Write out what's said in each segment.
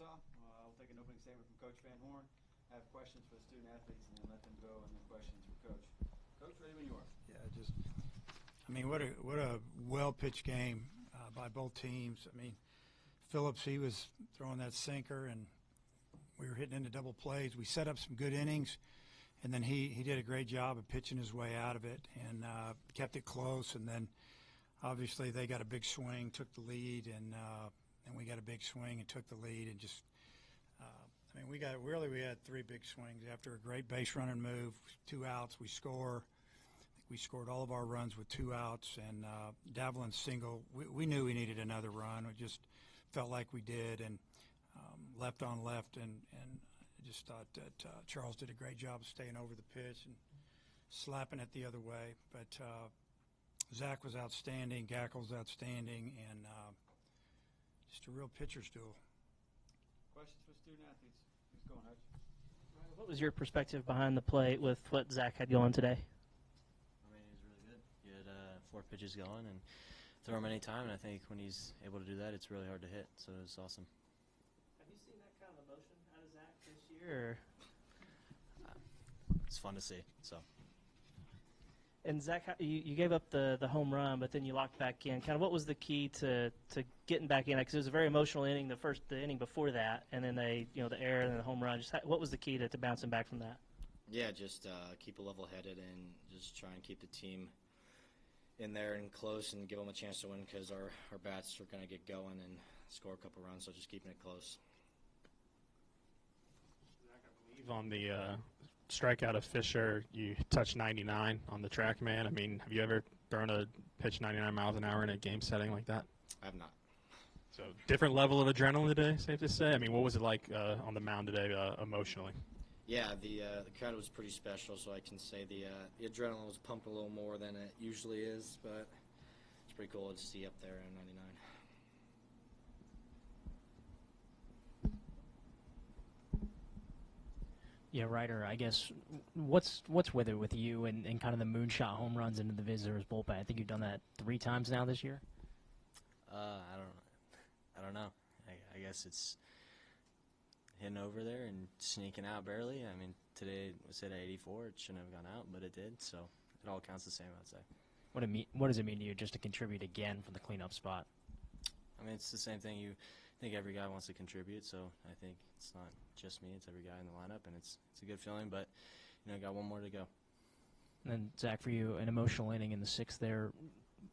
Arkansas. I'll take an opening statement from Coach Van Horn. I have questions for the student athletes and then let them go and then questions for Coach. Coach, ready when you are. Yeah, what a well-pitched game by both teams. Phillips, he was throwing that sinker, and we were hitting into double plays. We set up some good innings, and then he did a great job of pitching his way out of it and kept it close. And then obviously they got a big swing, took the lead, and we got a big swing and took the lead, and just we had three big swings after a great base running move, 2 outs, we score. I think we scored all of our runs with 2 outs, and Davelin's single, we knew we needed another run. We just felt like we did, and left on left, and I just thought that Charles did a great job of staying over the pitch and slapping it the other way. But Zach was outstanding, Gackle's outstanding, and just a real pitcher's duel. Questions for student athletes? Who's going, Hutch? What was your perspective behind the plate with what Zach had going today? He was really good. He had 4 pitches going and throw him any time, and I think when he's able to do that, it's really hard to hit, so it's awesome. Have you seen that kind of emotion out of Zach this year? It's fun to see. So. And Zach, you gave up the home run, but then you locked back in. Kind of what was the key to getting back in? Because it was a very emotional inning, the inning before that, and then the error and then the home run. What was the key to bouncing back from that? Yeah, just keep a level-headed and just try and keep the team in there and close and give them a chance to win, because our bats are going to get going and score a couple runs, so just keeping it close. Zach, I believe on the strikeout of Fisher, you touched 99 on the TrackMan. Have you ever thrown a pitch 99 miles an hour in a game setting like that? I have not. So different level of adrenaline today, safe to say? What was it like on the mound today emotionally? Yeah, the crowd was pretty special, so I can say the adrenaline was pumping a little more than it usually is, but it's pretty cool to see up there in 99. Yeah, Ryder, I guess, what's with it with you and kind of the moonshot home runs into the visitors' bullpen? I think you've done that 3 times now this year. I don't know. I guess it's hitting over there and sneaking out barely. Today it was hit at 84. It shouldn't have gone out, but it did, so it all counts the same, I'd say. What does it mean to you just to contribute again from the cleanup spot? It's the same thing. I think every guy wants to contribute, so I think it's not just me, it's every guy in the lineup, and it's a good feeling, but got one more to go. And then, Zach, for you, an emotional inning in the 6th there,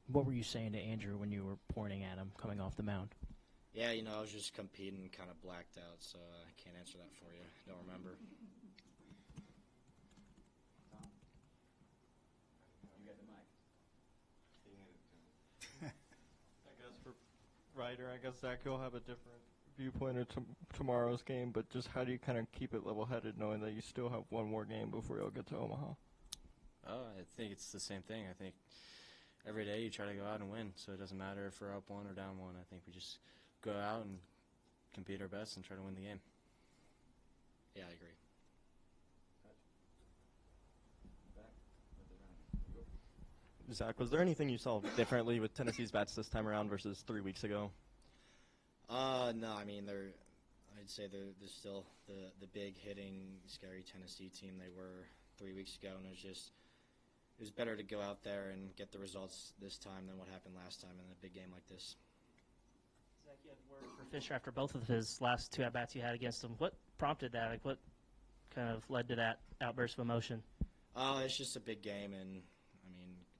what were you saying to Andrew when you were pointing at him coming off the mound? Yeah, I was just competing, kind of blacked out, so I can't answer that for you. Don't remember. Tom? You got the mic. I guess for Ryder, Zach, you'll have a different viewpoint of tomorrow's game, but just how do you kind of keep it level-headed knowing that you still have one more game before you'll get to Omaha? I think it's the same thing. I think every day you try to go out and win, so it doesn't matter if we're up 1 or down 1. I think we just go out and compete our best and try to win the game. Yeah, I agree. Zach, was there anything you saw differently with Tennessee's bats this time around versus 3 weeks ago? No, I'd say they're still the big hitting, scary Tennessee team they were 3 weeks ago, and it was better to go out there and get the results this time than what happened last time in a big game like this. Zach, you had word for Fisher after both of his last 2 at-bats you had against him. What prompted that? What kind of led to that outburst of emotion? It's just a big game, and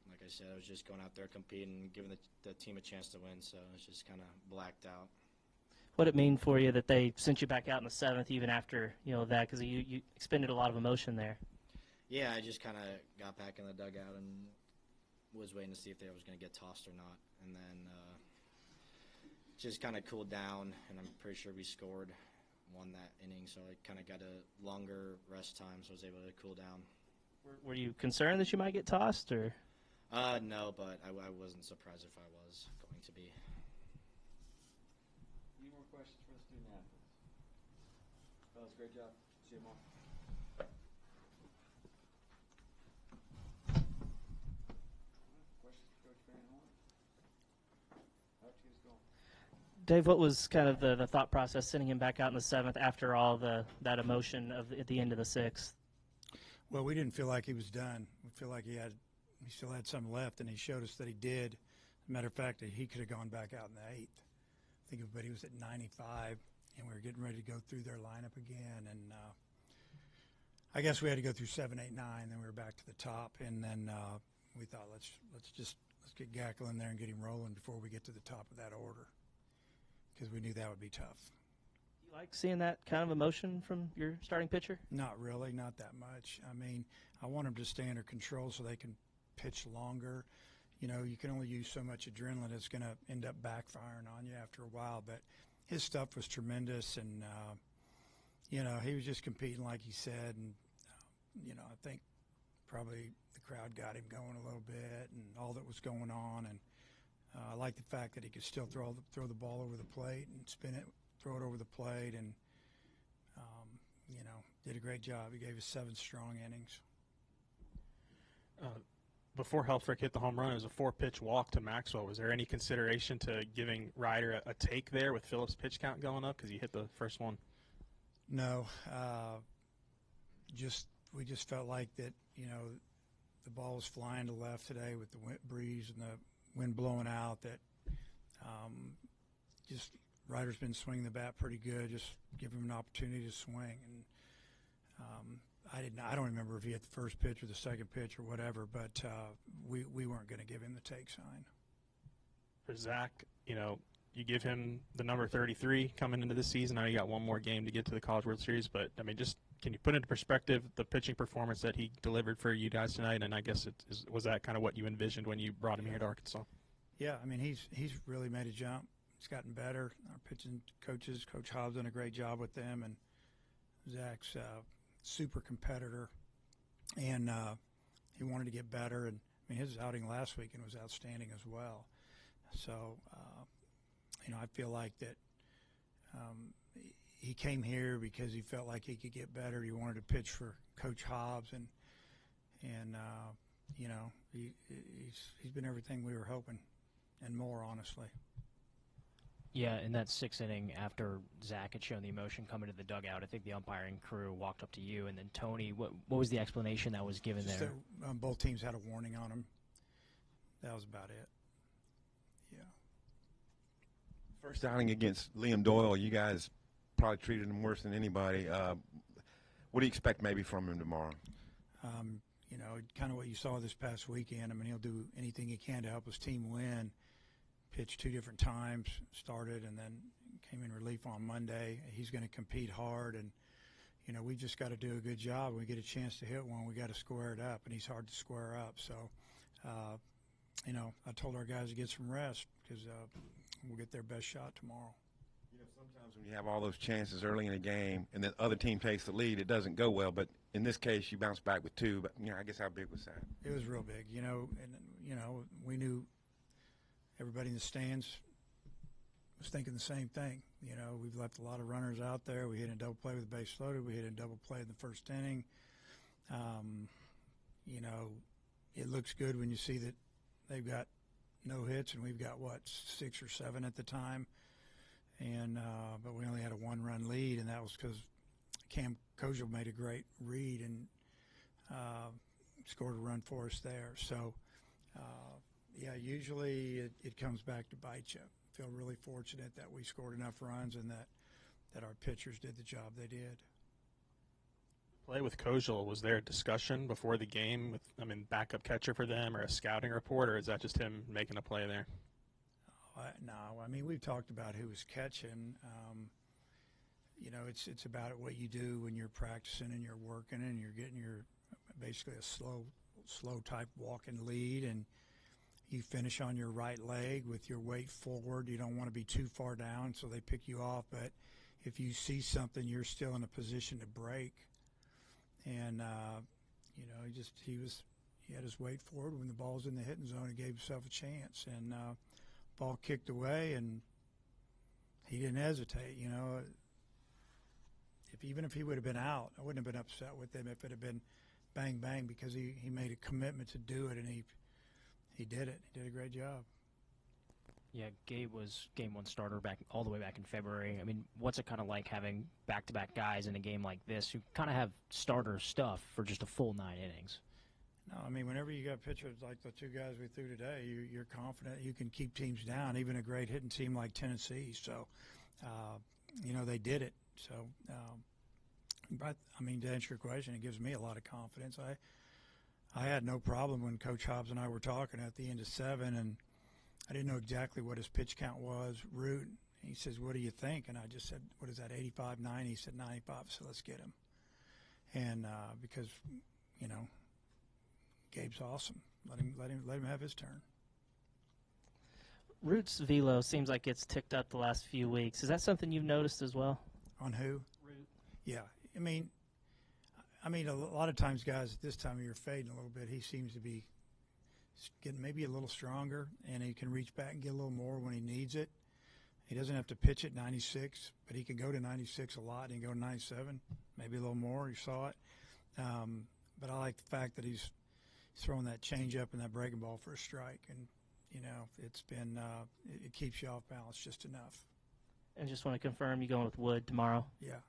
like I said, I was just going out there competing, giving the team a chance to win, so it's just kind of blacked out. What did it mean for you that they sent you back out in the 7th even after that, because you expended a lot of emotion there? Yeah, I just kind of got back in the dugout and was waiting to see if they was going to get tossed or not, and then just kind of cooled down, and I'm pretty sure we won that inning, so I kind of got a longer rest time, so I was able to cool down. Were you concerned that you might get tossed, or? No, but I wasn't surprised if I was going to be. Any more questions for the student athletes? Fellas, great job. See you tomorrow. Questions for Coach Van Horn? Hutch, who's going? Dave, what was kind of the thought process sending him back out in the 7th after all that emotion at the end of the 6th? Well, we didn't feel like he was done. We feel like he still had some left, and he showed us that he did. As a matter of fact, he could have gone back out in the 8th. I think, but he was at 95, and we were getting ready to go through their lineup again. And I guess we had to go through 7, 8, 9. Then we were back to the top, and then we thought let's get Gackle in there and get him rolling before we get to the top of that order, because we knew that would be tough. Do you like seeing that kind of emotion from your starting pitcher? Not really, not that much. I mean, I want them to stay under control so they can pitch longer. You know, you can only use so much adrenaline. It's going to end up backfiring on you after a while. But his stuff was tremendous, and, you know, he was just competing like he said. And, you know, I think probably the crowd got him going a little bit and all that was going on. And I like the fact that he could still throw the ball over the plate and spin it, throw it over the plate, and, you know, did a great job. He gave us 7 strong innings. Before Helfrich hit the home run, it was a 4-pitch walk to Maxwell. Was there any consideration to giving Ryder a take there with Phillips' pitch count going up because he hit the first one? No, we just felt like that, you know, the ball was flying to left today with the breeze and the wind blowing out, that just Ryder's been swinging the bat pretty good. Just give him an opportunity to swing. And I don't remember if he hit the first pitch or the second pitch or whatever, but we weren't going to give him the take sign. For Zach, you know, you give him the number 33 coming into the season. I know you got one more game to get to the College World Series, but I mean, just can you put into perspective the pitching performance that he delivered for you guys tonight? And I guess was that kind of what you envisioned when you brought him here to Arkansas? Yeah, I mean, he's really made a jump. He's gotten better. Our pitching coaches, Coach Hobbs, done a great job with them, and Zach's super competitor, and he wanted to get better. And I mean, his outing last weekend was outstanding as well. So, you know, I feel like that he came here because he felt like he could get better. He wanted to pitch for Coach Hobbs, and you know, he's been everything we were hoping and more, honestly. Yeah, in that 6th inning, after Zach had shown the emotion coming to the dugout, I think the umpiring crew walked up to you, and then Tony. What was the explanation that was given Just there? that, both teams had a warning on them. That was about it. Yeah. First outing against Liam Doyle, you guys probably treated him worse than anybody. What do you expect maybe from him tomorrow? You know, kind of what you saw this past weekend. I mean, he'll do anything he can to help his team win. Pitched 2 different times, started, and then came in relief on Monday. He's going to compete hard, and, you know, we just got to do a good job. When we get a chance to hit one, we got to square it up, and he's hard to square up. So, you know, I told our guys to get some rest because we'll get their best shot tomorrow. You know, sometimes when you have all those chances early in a game and the other team takes the lead, it doesn't go well. But in this case, you bounce back with 2. But, you know, I guess how big was that? It was real big, you know, and, you know, we knew everybody in the stands was thinking the same thing. You know, we've left a lot of runners out there. We hit a double play with the base loaded. We hit a double play in the first inning. You know, it looks good when you see that they've got no hits and we've got, 6 or 7 at the time. And but we only had a 1-run lead, and that was because Cam Kojal made a great read and scored a run for us there. So, yeah, usually it comes back to bite you. Feel really fortunate that we scored enough runs and that our pitchers did the job they did. Play with Kojal, was there a discussion before the game with, backup catcher for them or a scouting report, or is that just him making a play there? No, I mean, we've talked about who was catching. You know, it's about what you do when you're practicing and you're working and you're getting your basically a slow type walking lead, and you finish on your right leg with your weight forward. You don't want to be too far down, so they pick you off. But if you see something, you're still in a position to break. And you know, he had his weight forward. When the ball's in the hitting zone, he gave himself a chance, and ball kicked away, and he didn't hesitate. You know, even if he would have been out, I wouldn't have been upset with him if it had been bang bang, because he made a commitment to do it, and he did it. He did a great job. Yeah, Gabe was game one starter back all the way back in February. I mean, what's it kind of like having back-to-back guys in a game like this who kind of have starter stuff for just a full 9 innings? No, I mean, whenever you got pitchers like the 2 guys we threw today, you're confident you can keep teams down, even a great hitting team like Tennessee. So, they did it. So, but, I mean, to answer your question, it gives me a lot of confidence. I had no problem when Coach Hobbs and I were talking at the end of 7, and I didn't know exactly what his pitch count was. Root, he says, "What do you think?" And I just said, "What is that, 85, 90?" He said, 95, so let's get him. And because, Gabe's awesome. Let him have his turn. Root's velo seems like it's ticked up the last few weeks. Is that something you've noticed as well? On who? Root. Yeah. I mean, a lot of times, guys, at this time of year fading a little bit. He seems to be getting maybe a little stronger, and he can reach back and get a little more when he needs it. He doesn't have to pitch at 96, but he can go to 96 a lot. He can go to 97, maybe a little more. You saw it. But I like the fact that he's throwing that changeup and that breaking ball for a strike, and it's been it keeps you off balance just enough. And just want to confirm, you going with Wood tomorrow? Yeah.